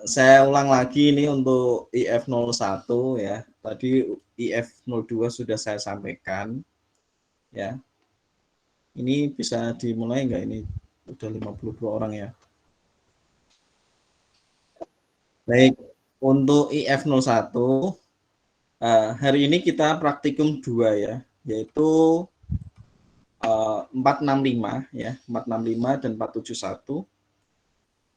Saya ulang lagi ini untuk IF01 ya. Tadi IF02 sudah saya sampaikan ya. Ini bisa dimulai nggak ini? Udah 52 orang ya. Baik, untuk IF01 hari ini kita praktikum 2 ya, yaitu 465 ya, 465 dan 471.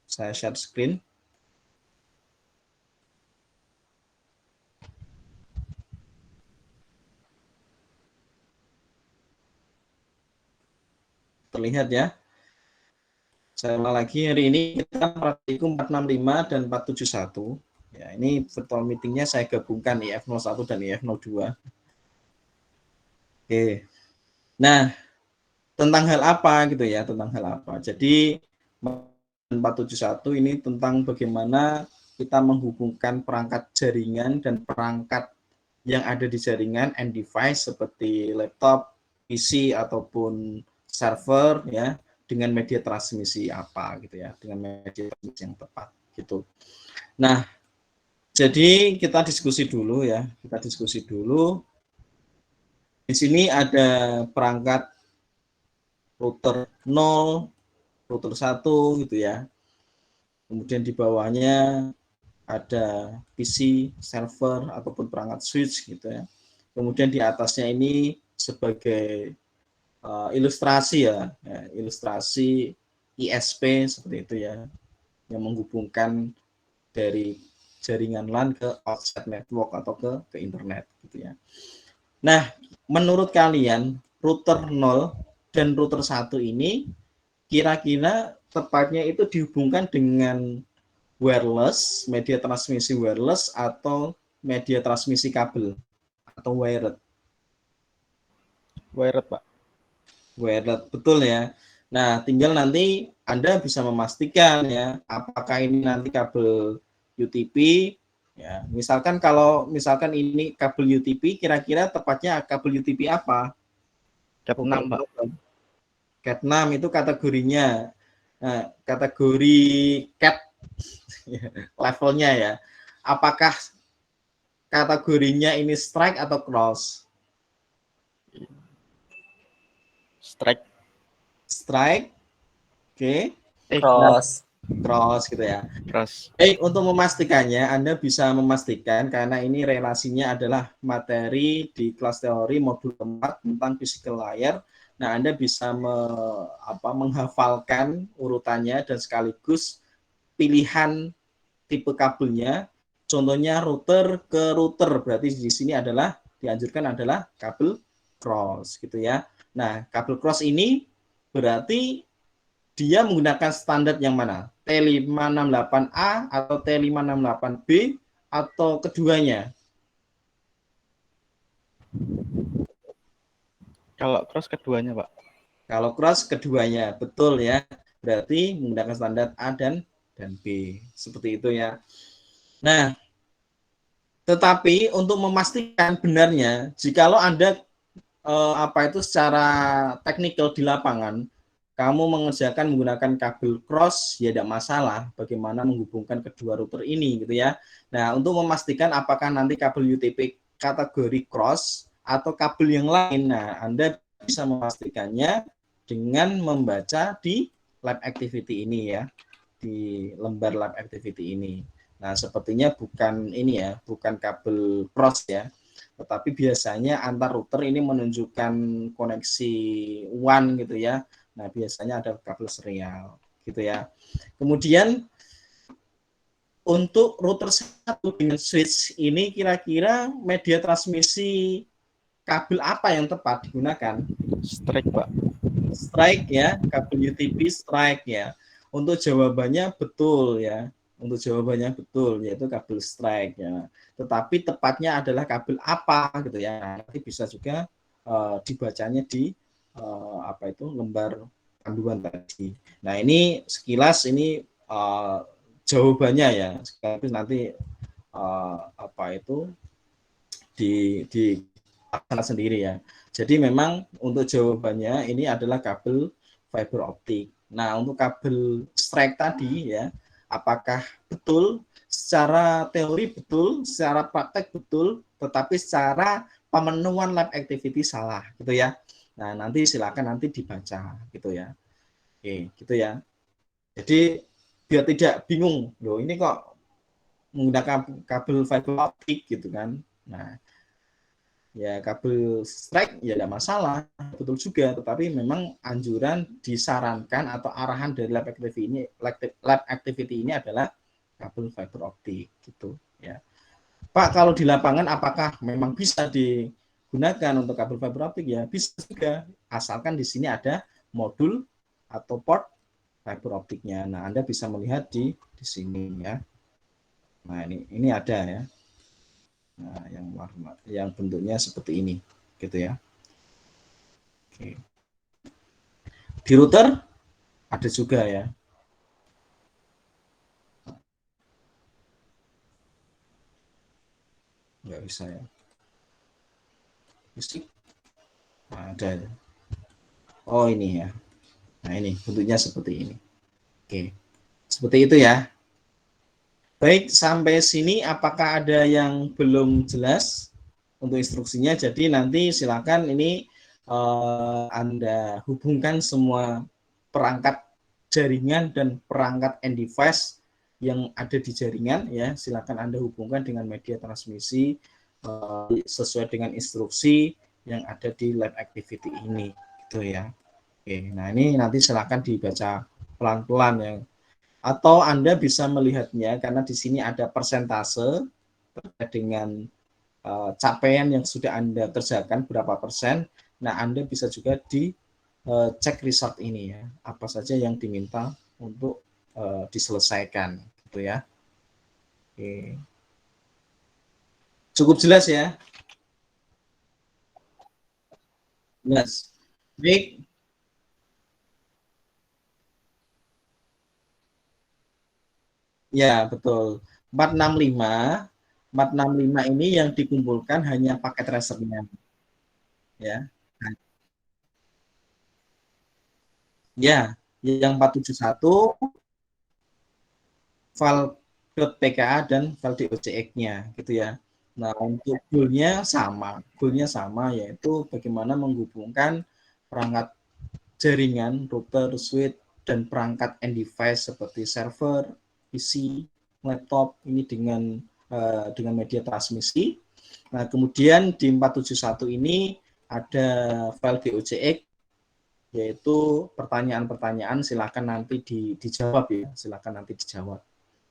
Saya share screen. Terlihat ya. Saya ulang lagi, hari ini kita praktikum 465 dan 471. Ya, ini virtual meetingnya saya gabungkan IF01 dan IF02. Oke. Nah, tentang hal apa gitu ya, tentang hal apa. Jadi 471 ini tentang bagaimana kita menghubungkan perangkat jaringan dan perangkat yang ada di jaringan and device seperti laptop, PC ataupun server ya dengan media transmisi apa gitu ya, dengan media transmisi yang tepat gitu. Nah, jadi kita diskusi dulu ya, kita diskusi dulu. Di sini ada perangkat router 0, router 1 gitu ya. Kemudian di bawahnya ada PC, server ataupun perangkat switch gitu ya. Kemudian di atasnya ini sebagai ilustrasi ya, ilustrasi ISP seperti itu ya, yang menghubungkan dari jaringan LAN ke outside network atau ke internet gitu ya. Nah, menurut kalian router 0 dan router 1 ini kira-kira tepatnya itu dihubungkan dengan wireless, media transmisi wireless atau media transmisi kabel atau wired? Wired, Pak. Wired, betul ya. Nah, tinggal nanti Anda bisa memastikan ya, apakah ini nanti kabel UTP ya. Misalkan kalau misalkan ini kabel UTP, kira-kira tepatnya kabel UTP apa? Cat 6, Pak. Cat 6 itu kategorinya. Nah, kategori cat levelnya ya. Apakah kategorinya ini strike atau cross? Strike. Strike. Oke. Cross. Cross gitu ya. Cross. Baik, untuk memastikannya Anda bisa memastikan karena ini relasinya adalah materi di kelas teori modul 4 tentang physical layer. Nah, Anda bisa menghafalkan urutannya dan sekaligus pilihan tipe kabelnya. Contohnya router ke router, berarti di sini adalah dianjurkan adalah kabel cross gitu ya. Nah, kabel cross ini berarti dia menggunakan standar yang mana? T568A atau T568B atau keduanya? Kalau cross keduanya, Pak. Kalau cross keduanya, betul ya. Berarti menggunakan standar A dan B. Seperti itu ya. Nah, tetapi untuk memastikan benarnya, jikalau Anda secara teknikal di lapangan, kamu mengerjakan menggunakan kabel cross, ya tidak masalah bagaimana menghubungkan kedua router ini gitu ya. Nah, untuk memastikan apakah nanti kabel UTP kategori cross atau kabel yang lain, nah Anda bisa memastikannya dengan membaca di lab activity ini ya, di lembar lab activity ini. Nah, sepertinya bukan ini ya, bukan kabel cross ya, tetapi biasanya antar router ini menunjukkan koneksi WAN gitu ya. Nah, biasanya ada kabel serial gitu ya. Kemudian untuk router 1 dengan switch ini kira-kira media transmisi kabel apa yang tepat digunakan? Strike, Pak. Strike ya, kabel UTP strike ya. Untuk jawabannya betul ya. Untuk jawabannya betul, yaitu kabel strike ya. Tetapi tepatnya adalah kabel apa gitu ya. Nanti bisa juga dibacanya di lembar panduan tadi. Nah, ini sekilas ini jawabannya ya. Sekaligus nanti di laksana sendiri ya. Jadi memang untuk jawabannya ini adalah kabel fiber optik. Nah, untuk kabel strike tadi ya, apakah betul secara teori betul, secara praktek betul, tetapi secara pemenuhan lab activity salah gitu ya. Nah, nanti silakan nanti dibaca gitu ya. Oke, gitu ya. Jadi biar tidak bingung, loh ini kok menggunakan kabel fiber optik gitu kan. Nah, ya kabel strike ya tidak masalah, betul juga, tetapi memang anjuran disarankan atau arahan dari lab activity ini adalah kabel fiber optik gitu ya. Pak, kalau di lapangan apakah memang bisa digunakan untuk kabel fiber optik? Ya bisa juga, asalkan di sini ada modul atau port fiber optiknya. Nah, Anda bisa melihat di sini ya. Nah, ini ada ya. Nah, yang bentuknya seperti ini gitu ya. Oke. Di router ada juga ya. Nggak bisa ya. Musik. Nah, ada ya. Oh ini ya. Nah ini bentuknya seperti ini. Oke. Seperti itu ya. Baik, sampai sini apakah ada yang belum jelas untuk instruksinya? Jadi nanti silakan ini Anda hubungkan semua perangkat jaringan dan perangkat end device yang ada di jaringan ya. Silakan Anda hubungkan dengan media transmisi sesuai dengan instruksi yang ada di lab activity ini gitu ya. Oke, nah ini nanti silakan dibaca pelan-pelan ya, atau Anda bisa melihatnya karena di sini ada persentase terkait dengan capaian yang sudah Anda kerjakan berapa persen. Nah, Anda bisa juga cek result ini ya, apa saja yang diminta untuk diselesaikan gitu ya. Oke. Cukup jelas ya, Mas. Baik, ya betul. 465 ini yang dikumpulkan hanya paket tracernya ya. Nah, ya, yang 471 file.pka dan file docx-nya gitu ya. Nah, untuk goalnya sama yaitu bagaimana menghubungkan perangkat jaringan, router, switch, dan perangkat end device seperti server, PC, laptop ini dengan media transmisi. Nah, kemudian di 471 ini ada file docx yaitu pertanyaan-pertanyaan silakan nanti dijawab ya, silakan nanti dijawab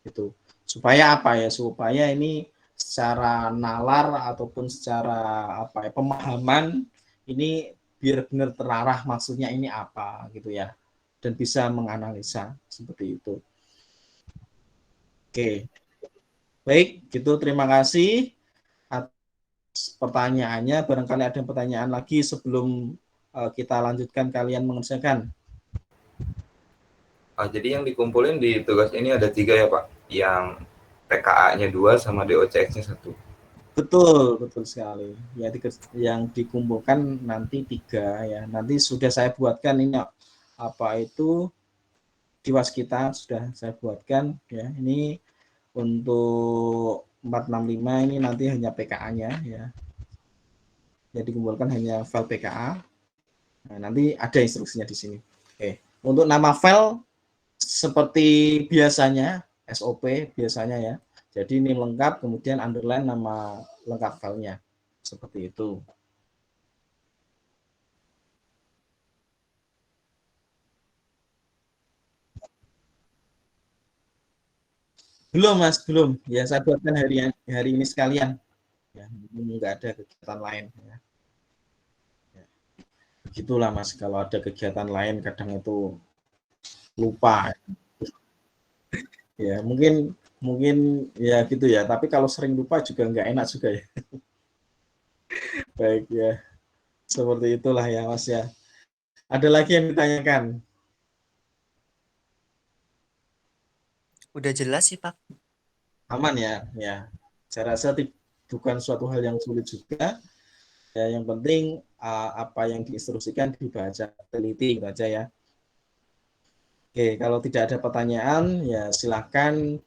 itu supaya apa ya, supaya ini secara nalar ataupun secara apa ya, pemahaman ini biar benar terarah maksudnya ini apa gitu ya, dan bisa menganalisa seperti itu. Oke, baik gitu, terima kasih atas pertanyaannya. Barangkali ada pertanyaan lagi sebelum kita lanjutkan kalian mengerjakan. Jadi yang dikumpulin di tugas ini ada 3 ya Pak? Yang PKA-nya 2 sama DOCX-nya 1. Betul sekali. Ya, yang dikumpulkan nanti 3 ya. Nanti sudah saya buatkan ini apa itu di Waskita sudah saya buatkan ya. Ini untuk 465 ini nanti hanya PKA-nya ya. Jadi dikumpulkan hanya file PKA. Nah, nanti ada instruksinya di sini. Oke. Untuk nama file seperti biasanya SOP biasanya ya. Jadi ini lengkap, kemudian underline nama lengkap filenya. Seperti itu. Belum Mas, belum. Ya saya buatkan hari ini sekalian. Ya, nggak ada kegiatan lain. Ya. Begitulah Mas, kalau ada kegiatan lain kadang itu lupa. Ya mungkin ya gitu ya. Tapi kalau sering lupa juga nggak enak juga ya. Baik ya, seperti itulah ya Mas ya. Ada lagi yang ditanyakan? Udah jelas sih Pak. Aman ya, ya. Saya rasa bukan suatu hal yang sulit juga. Ya, yang penting apa yang diinstruksikan dibaca teliti baca ya. Oke, kalau tidak ada pertanyaan ya silahkan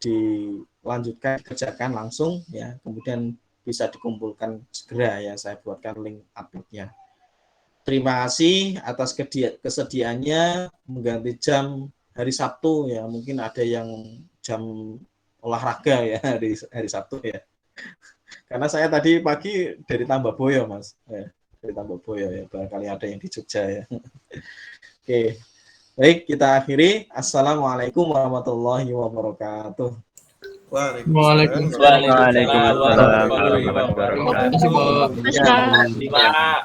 lanjutkan kerjakan langsung ya, kemudian bisa dikumpulkan segera ya, saya buatkan link uploadnya. Terima kasih atas kesediaannya mengganti jam hari Sabtu ya, mungkin ada yang jam olahraga ya hari Sabtu ya. Karena saya tadi pagi dari Tambaboyo Mas, ya, dari Tambaboyo ya, barangkali ada yang di Jogja ya. Oke, baik kita akhiri. Assalamualaikum warahmatullahi wabarakatuh. Waalaikumsalam. Waalaikumsalam warahmatullahi wabarakatuh. Terima kasih, Pak. Mas, Pak.